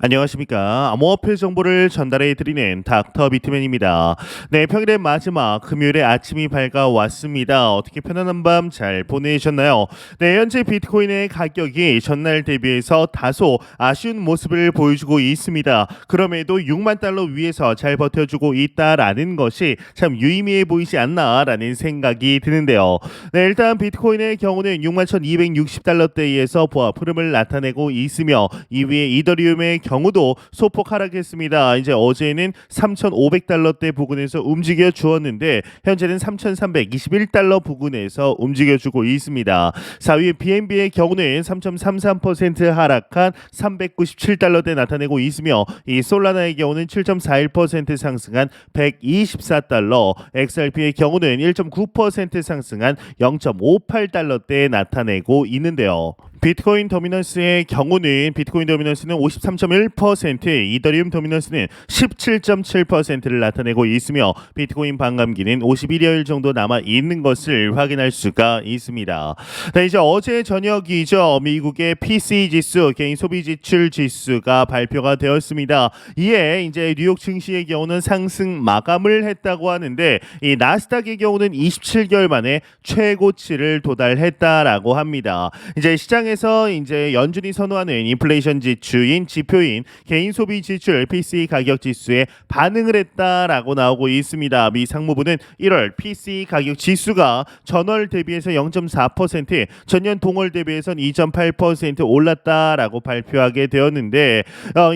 안녕하십니까. 암호화폐 정보를 전달해 드리는 닥터 비트맨입니다. 네, 평일의 마지막 금요일의 아침이 밝아왔습니다. 어떻게 편안한 밤 잘 보내셨나요? 네, 현재 비트코인의 가격이 전날 대비해서 다소 아쉬운 모습을 보여주고 있습니다. 그럼에도 6만 달러 위에서 잘 버텨주고 있다라는 것이 참 유의미해 보이지 않나라는 생각이 드는데요. 네, 일단 비트코인의 경우는 6만 1,260달러대에서 보합 흐름을 나타내고 있으며 이후에 이더리움의 경우도 소폭 하락했습니다. 이제 어제는 3,500달러대 부근에서 움직여 주었는데 현재는 3,321달러 부근에서 움직여 주고 있습니다. 4위 BNB의 경우는 3.33% 하락한 397달러대 나타내고 있으며 이 솔라나의 경우는 7.41% 상승한 124달러, XRP의 경우는 1.9% 상승한 0.58달러대 나타내고 있는데요. 비트코인 도미넌스의 경우는 비트코인 도미넌스는 53.1%, 이더리움 도미넌스는 17.7%를 나타내고 있으며 비트코인 반감기는 51여일 정도 남아 있는 것을 확인할 수가 있습니다. 네, 이제 어제 저녁이죠. 미국의 PCE 지수, 개인 소비 지출 지수가 발표가 되었습니다. 이에 이제 뉴욕 증시의 경우는 상승 마감을 했다고 하는데 이 나스닥의 경우는 27개월 만에 최고치를 도달했다라고 합니다. 이제 시장에서 이제 연준이 선호하는 인플레이션 지수인 지표인 개인 소비 지출 PCE 가격 지수에 반응을 했다라고 나오고 있습니다. 미 상무부는 1월 PCE 가격 지수가 전월 대비해서 0.4%, 전년 동월 대비해서는 2.8% 올랐다라고 발표하게 되었는데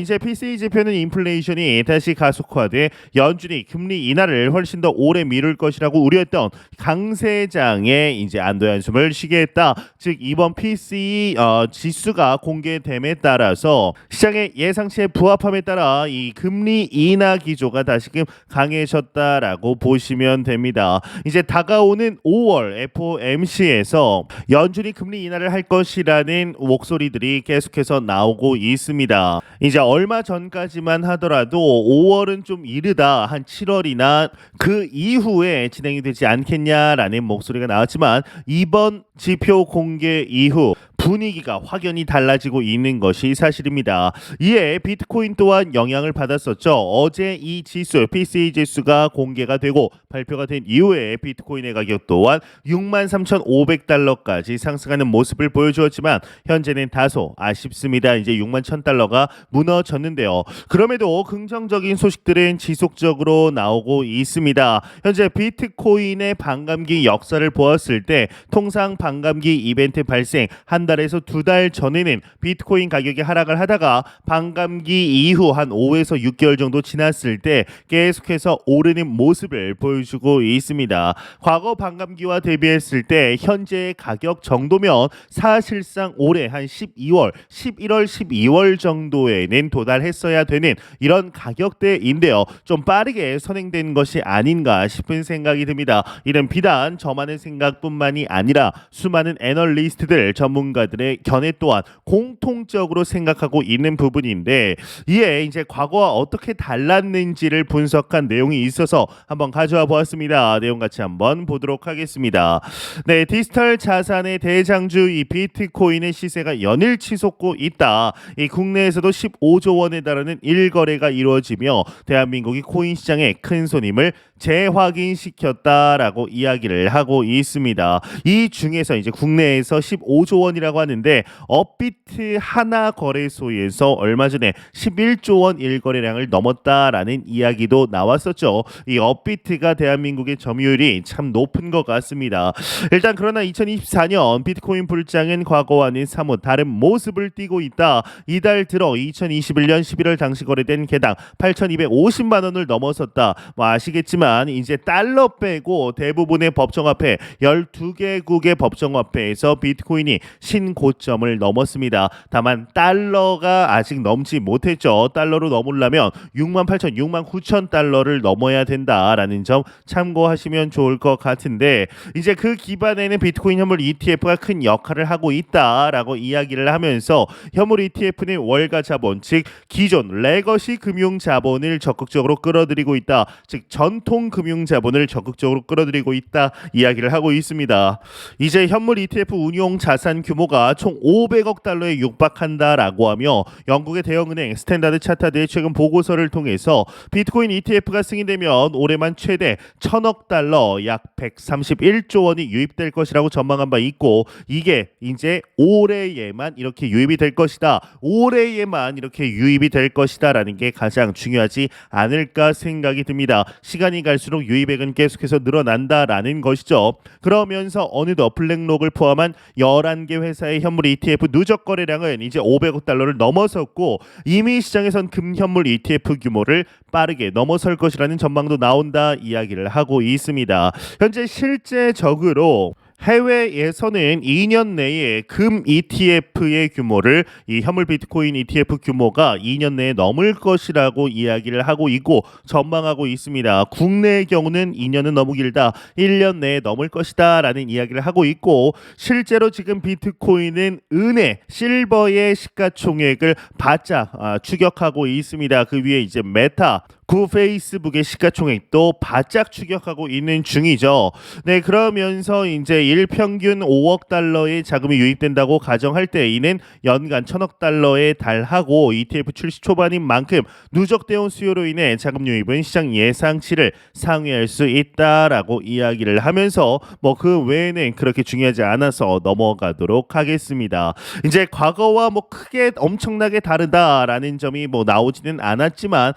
이제 PCE 지표는 인플레이션이 다시 가속화돼 연준이 금리 인하를 훨씬 더 오래 미룰 것이라고 우려했던 강세장에 이제 안도의 한숨을 쉬게 했다. 즉 이번 PCE 지수가 공개됨에 따라서 시장의 예상치에 부합함에 따라 이 금리 인하 기조가 다시금 강해졌다라고 보시면 됩니다. 이제 다가오는 5월 FOMC에서 연준이 금리 인하를 할 것이라는 목소리들이 계속해서 나오고 있습니다. 이제 얼마 전까지만 하더라도 5월은 좀 이르다, 한 7월이나 그 이후에 진행이 되지 않겠냐라는 목소리가 나왔지만 이번 지표 공개 이후 분위기가 확연히 달라지고 있는 것이 사실입니다. 이에 비트코인 또한 영향을 받았었죠. 어제 이 지수, PCE 지수가 공개가 되고 발표가 된 이후에 비트코인의 가격 또한 63,500달러까지 상승하는 모습을 보여주었지만 현재는 다소 아쉽습니다. 이제 6만 1,000달러가 무너졌는데요. 그럼에도 긍정적인 소식들은 지속적으로 나오고 있습니다. 현재 비트코인의 반감기 역사를 보았을 때 통상 반감기 이벤트 발생 한 달에서 두 달 전에는 비트코인 가격이 하락을 하다가 반감기 이후 한 5에서 6개월 정도 지났을 때 계속해서 오르는 모습을 보여주고 있습니다. 과거 반감기와 대비했을 때 현재의 가격 정도면 사실상 올해 한 11월, 12월 정도에는 도달했어야 되는 이런 가격대인데요. 좀 빠르게 선행된 것이 아닌가 싶은 생각이 듭니다. 이는 비단 저만의 생각뿐만이 아니라 수많은 애널리스트들, 전문가들의 견해 또한 공통적으로 생각하고 있는 부분인데 이에 이제 과거와 어떻게 달랐는지를 분석한 내용이 있어서 한번 가져와 보았습니다. 내용 같이 한번 보도록 하겠습니다. 네, 디지털 자산의 대장주 이 비트코인의 시세가 연일 치솟고 있다. 이 국내에서도 15조 원에 달하는 일거래가 이루어지며 대한민국이 코인 시장에 큰 손님을 재확인시켰다라고 이야기를 하고 있습니다. 이 중에서 이제 국내에서 15조 원이라고 하는데 업비트 하나 거래소에서 얼마 전에 11조 원 일거래량을 넘었다라는 이야기도 나왔었죠. 이 업비트가 대한민국의 점유율이 참 높은 것 같습니다. 일단 그러나 2024년 비트코인 불장은 과거와는 사뭇 다른 모습을 띠고 있다. 이달 들어 2021년 11월 당시 거래된 개당 8,250만 원을 넘어섰다. 아시겠지만 이제 달러 빼고 대부분의 법정화폐 12개국의 법정화폐에서 비트코인이 신고점을 넘었습니다. 다만 달러가 아직 넘지 못했죠. 달러로 넘으려면 68,000, 69,000달러를 넘어야 된다라는 점 참고하시면 좋을 것 같은데 이제 그 기반에는 비트코인 현물 ETF가 큰 역할을 하고 있다라고 이야기를 하면서 현물 ETF는 월가 자본, 즉 기존 레거시 금융 자본을 적극적으로 끌어들이고 있다. 즉 전통 금융 자본을 적극적으로 끌어들이고 있다 이야기를 하고 있습니다. 이제 현물 ETF 운용 자산 규모 규모가 총 500억 달러에 육박한다라고 하며 영국의 대형은행 스탠다드 차타드의 최근 보고서를 통해서 비트코인 ETF가 승인되면 올해만 최대 1,000억 달러 약 131조 원이 유입될 것이라고 전망한 바 있고, 이게 이제 올해에만 이렇게 유입이 될 것이다, 올해에만 이렇게 유입이 될 것이다 라는 게 가장 중요하지 않을까 생각이 듭니다. 시간이 갈수록 유입액은 계속해서 늘어난다라는 것이죠. 그러면서 어느덧 블랙록을 포함한 11개 회사의 현물 ETF 누적 거래량은 이제 500억 달러를 넘어섰고, 이미 시장에선 금현물 ETF 규모를 빠르게 넘어설 것이라는 전망도 나온다 이야기를 하고 있습니다. 현재 실제적으로 해외에서는 2년 내에 금 ETF의 규모를 이 현물 비트코인 ETF 규모가 2년 내에 넘을 것이라고 이야기를 하고 있고 전망하고 있습니다. 국내의 경우는 2년은 너무 길다, 1년 내에 넘을 것이다 라는 이야기를 하고 있고, 실제로 지금 비트코인은 은혜, 실버의 시가총액을 바짝 추격하고 있습니다. 그 위에 이제 메타, 구 페이스북의 시가총액도 바짝 추격하고 있는 중이죠. 네, 그러면서 이제 일평균 5억 달러의 자금이 유입된다고 가정할 때 이는 연간 1,000억 달러에 달하고 ETF 출시 초반인 만큼 누적되어 온 수요로 인해 자금 유입은 시장 예상치를 상회할 수 있다라고 이야기를 하면서 뭐 그 외에는 그렇게 중요하지 않아서 넘어가도록 하겠습니다. 이제 과거와 뭐 크게 엄청나게 다르다라는 점이 뭐 나오지는 않았지만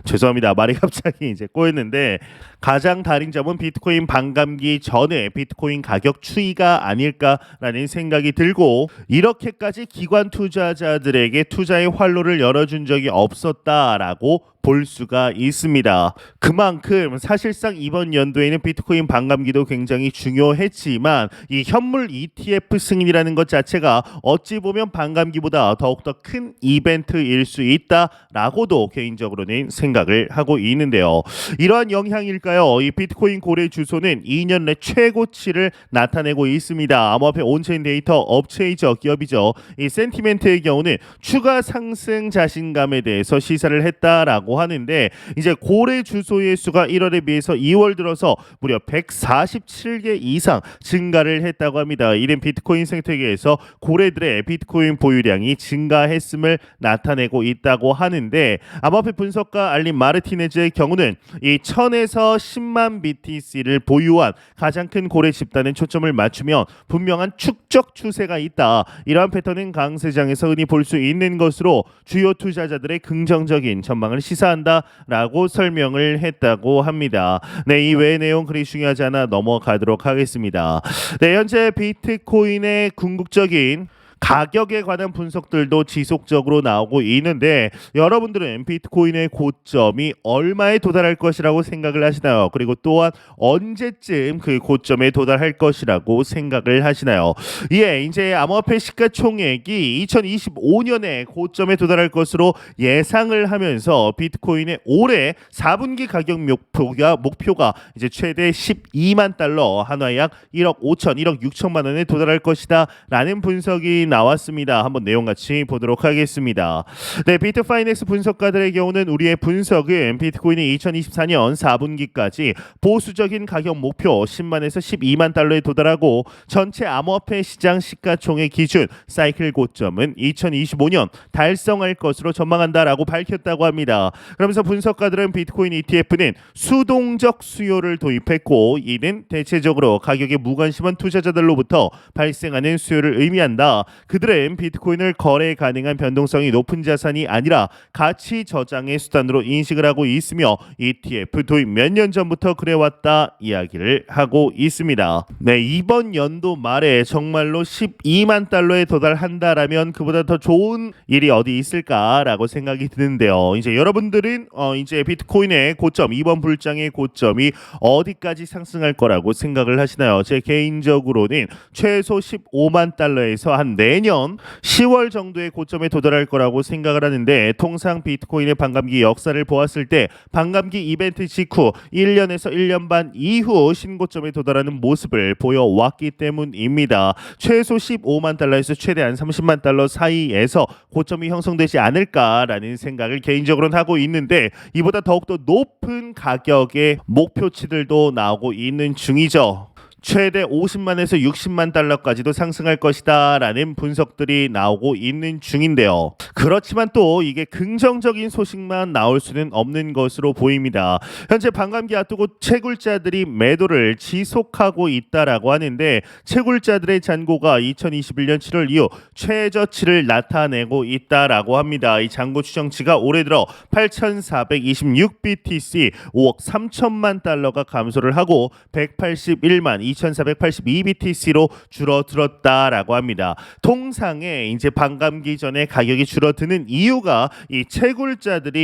죄송합니다. 말이 갑자기 이제 꼬였는데, 가장 다른 점은 비트코인 반감기 전에 비트코인 가격 추이가 아닐까라는 생각이 들고, 이렇게까지 기관 투자자들에게 투자의 활로를 열어준 적이 없었다라고 볼 수가 있습니다. 그만큼 사실상 이번 연도에는 비트코인 반감기도 굉장히 중요했지만 이 현물 ETF 승인이라는 것 자체가 어찌 보면 반감기보다 더욱더 큰 이벤트일 수 있다라고도 개인적으로는 생각을 하고 있는데요. 이러한 영향일까요? 이 비트코인 거래 주소는 2년 내 최고치를 나타내고 있습니다. 암호화폐 온체인 데이터 업체이죠, 기업이죠. 이 센티멘트의 경우는 추가 상승 자신감에 대해서 시사를 했다라고 하는데, 이제 고래 주소의 수가 1월에 비해서 2월 들어서 무려 147개 이상 증가를 했다고 합니다. 이는 비트코인 생태계에서 고래들의 비트코인 보유량이 증가했음을 나타내고 있다고 하는데, 암호화폐 분석가 알린 마르티네즈의 경우는 이 1000에서 10만 BTC를 보유한 가장 큰 고래 집단에 초점을 맞추면 분명한 축적 추세가 있다, 이러한 패턴은 강세장에서 흔히 볼 수 있는 것으로 주요 투자자들의 긍정적인 전망을 시사한다라고 설명을 했다고 합니다. 네, 이 외의 내용 그리 중요하지 않아 넘어가도록 하겠습니다. 네, 현재 비트코인의 궁극적인 가격에 관한 분석들도 지속적으로 나오고 있는데, 여러분들은 비트코인의 고점이 얼마에 도달할 것이라고 생각을 하시나요? 그리고 또한 언제쯤 그 고점에 도달할 것이라고 생각을 하시나요? 예, 이제 암호화폐 시가총액이 2025년에 고점에 도달할 것으로 예상을 하면서 비트코인의 올해 4분기 가격 목표가 이제 최대 12만 달러, 한화에 약 1억 5천, 1억 6천만 원에 도달할 것이다 라는 분석이 나왔습니다. 한번 내용 같이 보도록 하겠습니다. 네, 비트파이넥스 분석가들의 경우는 우리의 분석은 비트코인이 2024년 4분기까지 보수적인 가격 목표 10만에서 12만 달러에 도달하고 전체 암호화폐 시장 시가총액 기준 사이클 고점은 2025년 달성할 것으로 전망한다라고 밝혔다고 합니다. 그러면서 분석가들은 비트코인 ETF는 수동적 수요를 도입했고, 이는 대체적으로 가격에 무관심한 투자자들로부터 발생하는 수요를 의미한다. 그들은 비트코인을 거래 가능한 변동성이 높은 자산이 아니라 가치 저장의 수단으로 인식을 하고 있으며 ETF 도입 몇 년 전부터 그래왔다 이야기를 하고 있습니다. 네, 이번 연도 말에 정말로 12만 달러에 도달한다라면 그보다 더 좋은 일이 어디 있을까라고 생각이 드는데요. 이제 여러분들은 이제 비트코인의 고점, 이번 불장의 고점이 어디까지 상승할 거라고 생각을 하시나요? 제 개인적으로는 최소 15만 달러에서 한 내년 10월 정도의 고점에 도달할 거라고 생각을 하는데, 통상 비트코인의 반감기 역사를 보았을 때 반감기 이벤트 직후 1년에서 1년 반 이후 신고점에 도달하는 모습을 보여왔기 때문입니다. 최소 15만 달러에서 최대한 30만 달러 사이에서 고점이 형성되지 않을까라는 생각을 개인적으로는 하고 있는데, 이보다 더욱더 높은 가격의 목표치들도 나오고 있는 중이죠. 최대 50만에서 60만 달러까지도 상승할 것이다 라는 분석들이 나오고 있는 중인데요. 그렇지만 또 이게 긍정적인 소식만 나올 수는 없는 것으로 보입니다. 현재 반감기 앞두고 채굴자들이 매도를 지속하고 있다라고 하는데 채굴자들의 잔고가 2021년 7월 이후 최저치를 나타내고 있다라고 합니다. 이 잔고 추정치가 올해 들어 8,426 BTC 5억 3천만 달러가 감소를 하고 181만 2,482 BTC로 줄어들었다라고 합니다. 통상에 이제 반감기 전에 가격이 줄어드는 이유가 이 채굴자들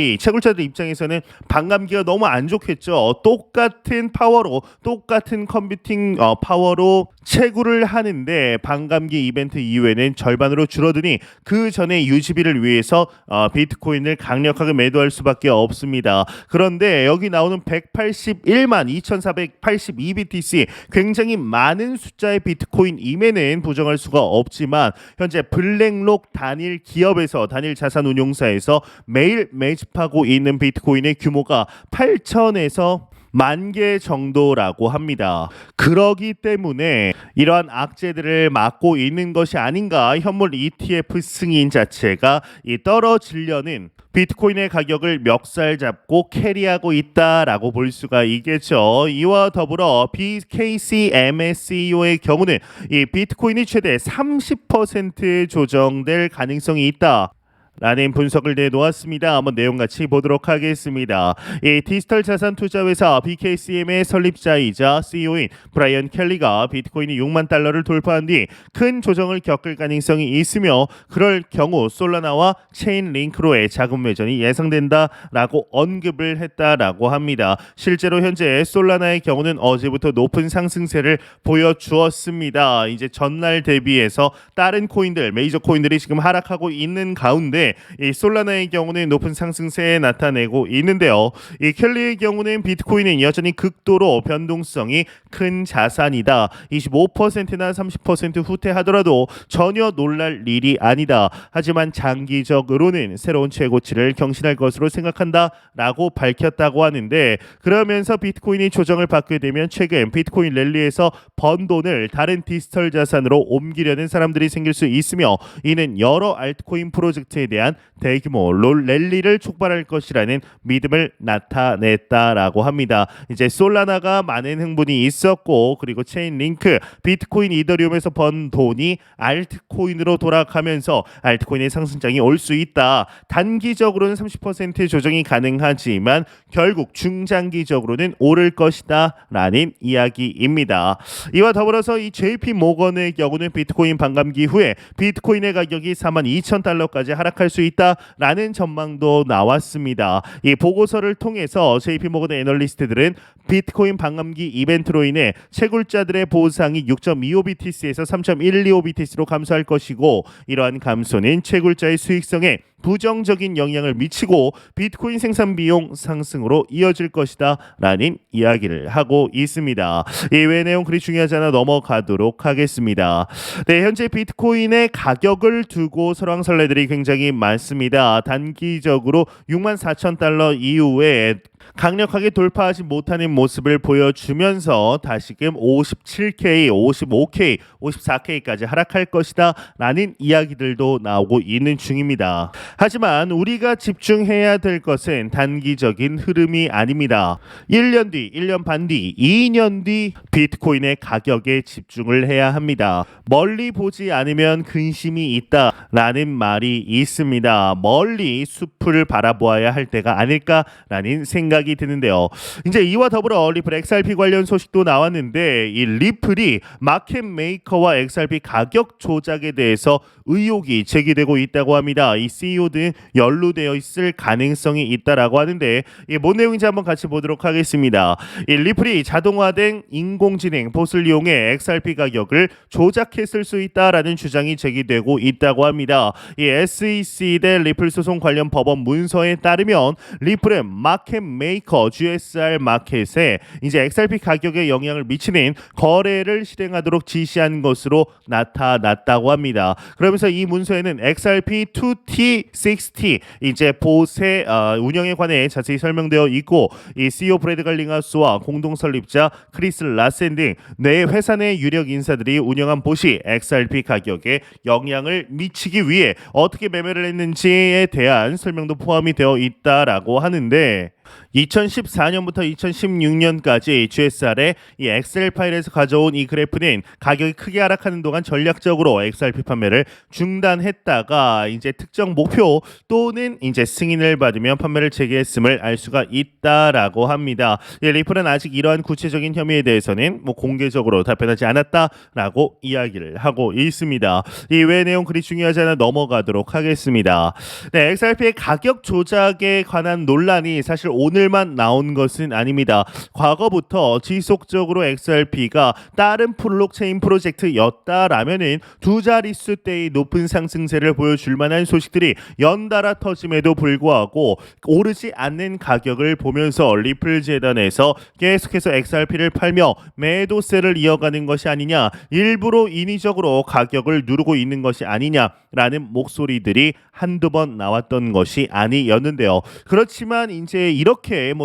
입장에서는 반감기가 너무 안 좋겠죠. 똑같은 파워로 똑같은 컴퓨팅 파워로 채굴을 하는데 반감기 이벤트 이후에는 절반으로 줄어드니 그 전에 유지비를 위해서 비트코인을 강력하게 매도할 수밖에 없습니다. 그런데 여기 나오는 181만 2,482 BTC 굉장히 많은 숫자의 비트코인임에는 부정할 수가 없지만 현재 블랙록 단일 기업에서 단일 자산 운용사에서 매일 매집하고 있는 비트코인의 규모가 8천에서 10,000개 정도라고 합니다. 그러기 때문에 이러한 악재들을 막고 있는 것이 아닌가. 현물 ETF 승인 자체가 떨어지려는 비트코인의 가격을 멱살 잡고 캐리하고 있다라고 볼 수가 있겠죠. 이와 더불어 BKC MSCEO의 경우는 이 비트코인이 최대 30% 조정될 가능성이 있다 라는 분석을 내놓았습니다. 한번 내용 같이 보도록 하겠습니다. 이 디지털 자산 투자 회사 BKCM의 설립자이자 CEO인 브라이언 켈리가 비트코인이 6만 달러를 돌파한 뒤 큰 조정을 겪을 가능성이 있으며 그럴 경우 솔라나와 체인링크로의 자금 매전이 예상된다라고 언급을 했다라고 합니다. 실제로 현재 솔라나의 경우는 어제부터 높은 상승세를 보여주었습니다. 이제 전날 대비해서 다른 코인들, 메이저 코인들이 지금 하락하고 있는 가운데 이 솔라나의 경우는 높은 상승세에 나타내고 있는데요. 이 켈리의 경우는 비트코인은 여전히 극도로 변동성이 큰 자산이다. 25%나 30% 후퇴하더라도 전혀 놀랄 일이 아니다. 하지만 장기적으로는 새로운 최고치를 경신할 것으로 생각한다라고 밝혔다고 하는데 그러면서 비트코인이 조정을 받게 되면 최근 비트코인 랠리에서 번 돈을 다른 디지털 자산으로 옮기려는 사람들이 생길 수 있으며 이는 여러 알트코인 프로젝트에 대한 대규모 랠리를 촉발할 것이라는 믿음을 나타냈다라고 합니다. 이제 솔라나가 많은 흥분이 있었고 그리고 체인링크, 비트코인, 이더리움에서 번 돈이 알트코인으로 돌아가면서 알트코인의 상승장이 올 수 있다. 단기적으로는 30% 조정이 가능하지만 결국 중장기적으로는 오를 것이다 라는 이야기입니다. 이와 더불어서 이 JP 모건의 경우는 비트코인 반감기 후에 비트코인의 가격이 42,000달러까지 하락할 수 있다라는 전망도 나왔습니다. 이 보고서를 통해서 JP 모건 애널리스트들은 비트코인 반감기 이벤트로 인해 채굴자들의 보상이 6.25BTC에서 3.125BTC로 감소할 것이고 이러한 감소는 채굴자의 수익성에 부정적인 영향을 미치고 비트코인 생산 비용 상승으로 이어질 것이다 라는 이야기를 하고 있습니다. 이외의 내용 그리 중요하지 않아 넘어가도록 하겠습니다. 네, 현재 비트코인의 가격을 두고 설왕설래들이 굉장히 많습니다. 단기적으로 64,000달러 이후에 강력하게 돌파하지 못하는 모습을 보여주면서 다시금 57K, 55K, 54K까지 하락할 것이다 라는 이야기들도 나오고 있는 중입니다. 하지만 우리가 집중해야 될 것은 단기적인 흐름이 아닙니다. 1년 뒤, 1년 반 뒤, 2년 뒤 비트코인의 가격에 집중을 해야 합니다. 멀리 보지 않으면 근심이 있다라는 말이 있습니다. 멀리 숲을 바라보아야 할 때가 아닐까라는 생각이 드는데요. 이제 이와 더불어 리플 XRP 관련 소식도 나왔는데 이 리플이 마켓 메이커와 XRP 가격 조작에 대해서 의혹이 제기되고 있다고 합니다. 이 CEO 등 연루되어 있을 가능성이 있다라고 하는데 이게 뭔 내용인지 한번 같이 보도록 하겠습니다. 이 리플이 자동화된 인공지능 봇을 이용해 XRP 가격을 조작했을 수 있다라는 주장이 제기되고 있다고 합니다. 이 SEC 대 리플 소송 관련 법원 문서에 따르면 리플은 마켓 메이커 메이커 GSR 마켓에 이제 XRP 가격에 영향을 미치는 거래를 실행하도록 지시한 것으로 나타났다고 합니다. 그러면서 이 문서에는 XRP 2T6T 이제 보세 운영에 관해 자세히 설명되어 있고, 이 CEO 브래드 갈링하우스와 공동 설립자 크리스 라센 등 네 회사 내 유력 인사들이 운영한 봇이 XRP 가격에 영향을 미치기 위해 어떻게 매매를 했는지에 대한 설명도 포함이 되어 있다라고 하는데, 2014년부터 2016년까지 GSR의 이 엑셀 파일에서 가져온 이 그래프는 가격이 크게 하락하는 동안 전략적으로 XRP 판매를 중단했다가 이제 특정 목표 또는 이제 승인을 받으면 판매를 재개했음을 알 수가 있다라고 합니다. 예, 리플은 아직 이러한 구체적인 혐의에 대해서는 공개적으로 답변하지 않았다라고 이야기를 하고 있습니다. 이 외의 내용 그리 중요하지 않아 넘어가도록 하겠습니다. 네, XRP의 가격 조작에 관한 논란이 사실 오늘만 나온 것은 아닙니다. 과거부터 지속적으로 XRP가 다른 블록체인 프로젝트였다라면은 두 자릿수대의 높은 상승세를 보여줄 만한 소식들이 연달아 터짐에도 불구하고 오르지 않는 가격을 보면서 리플 재단에서 계속해서 XRP를 팔며 매도세를 이어가는 것이 아니냐, 일부러 인위적으로 가격을 누르고 있는 것이 아니냐라는 목소리들이 한두 번 나왔던 것이 아니었는데요. 그렇지만 이제 이렇게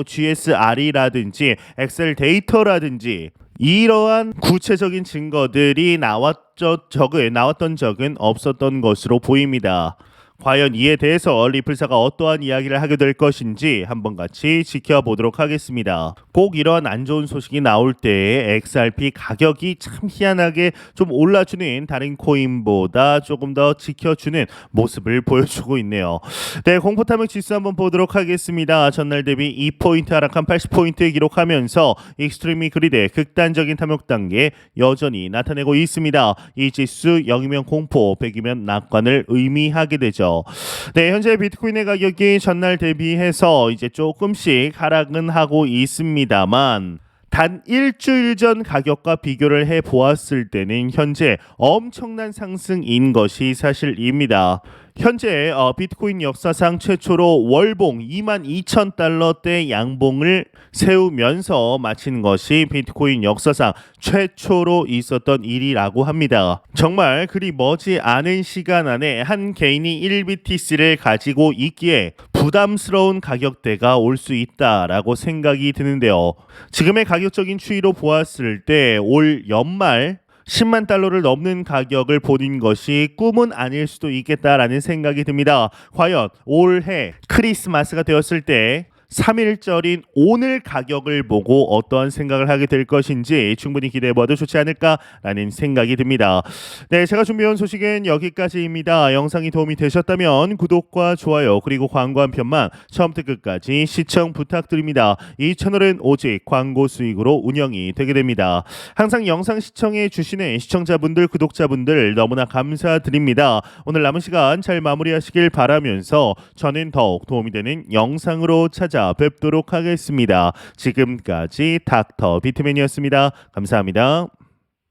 GSR이라든지 엑셀 데이터라든지 이러한 구체적인 증거들이 나왔던 적은 없었던 것으로 보입니다. 과연 이에 대해서 리플사가 어떠한 이야기를 하게 될 것인지 한번 같이 지켜보도록 하겠습니다. 꼭 이러한 안 좋은 소식이 나올 때에 XRP 가격이 참 희한하게 좀 올라주는 다른 코인보다 조금 더 지켜주는 모습을 보여주고 있네요. 네, 공포탐욕 지수 한번 보도록 하겠습니다. 전날 대비 2포인트 하락한 80포인트 기록하면서 익스트리미 그리드의 극단적인 탐욕 단계 여전히 나타내고 있습니다. 이 지수 0이면 공포, 100이면 낙관을 의미하게 되죠. 네, 현재 비트코인의 가격이 전날 대비해서 이제 조금씩 하락은 하고 있습니다만, 단 일주일 전 가격과 비교를 해 보았을 때는 현재 엄청난 상승인 것이 사실입니다. 현재 비트코인 역사상 최초로 월봉 22,000달러대 양봉을 세우면서 마친 것이 비트코인 역사상 최초로 있었던 일이라고 합니다. 정말 그리 머지 않은 시간 안에 한 개인이 1BTC를 가지고 있기에 부담스러운 가격대가 올 수 있다라고 생각이 드는데요. 지금의 가격적인 추이로 보았을 때 올 연말 10만 달러를 넘는 가격을 보는 것이 꿈은 아닐 수도 있겠다라는 생각이 듭니다. 과연 올해 크리스마스가 되었을 때 3일절인 오늘 가격을 보고 어떠한 생각을 하게 될 것인지 충분히 기대해봐도 좋지 않을까라는 생각이 듭니다. 네, 제가 준비한 소식은 여기까지입니다. 영상이 도움이 되셨다면 구독과 좋아요 그리고 광고 한 편만 처음부터 끝까지 시청 부탁드립니다. 이 채널은 오직 광고 수익으로 운영이 되게 됩니다. 항상 영상 시청해 주시는 시청자분들, 구독자분들 너무나 감사드립니다. 오늘 남은 시간 잘 마무리하시길 바라면서 저는 더욱 도움이 되는 영상으로 찾아뵙도록 하겠습니다. 지금까지 닥터 비트맨이었습니다. 감사합니다.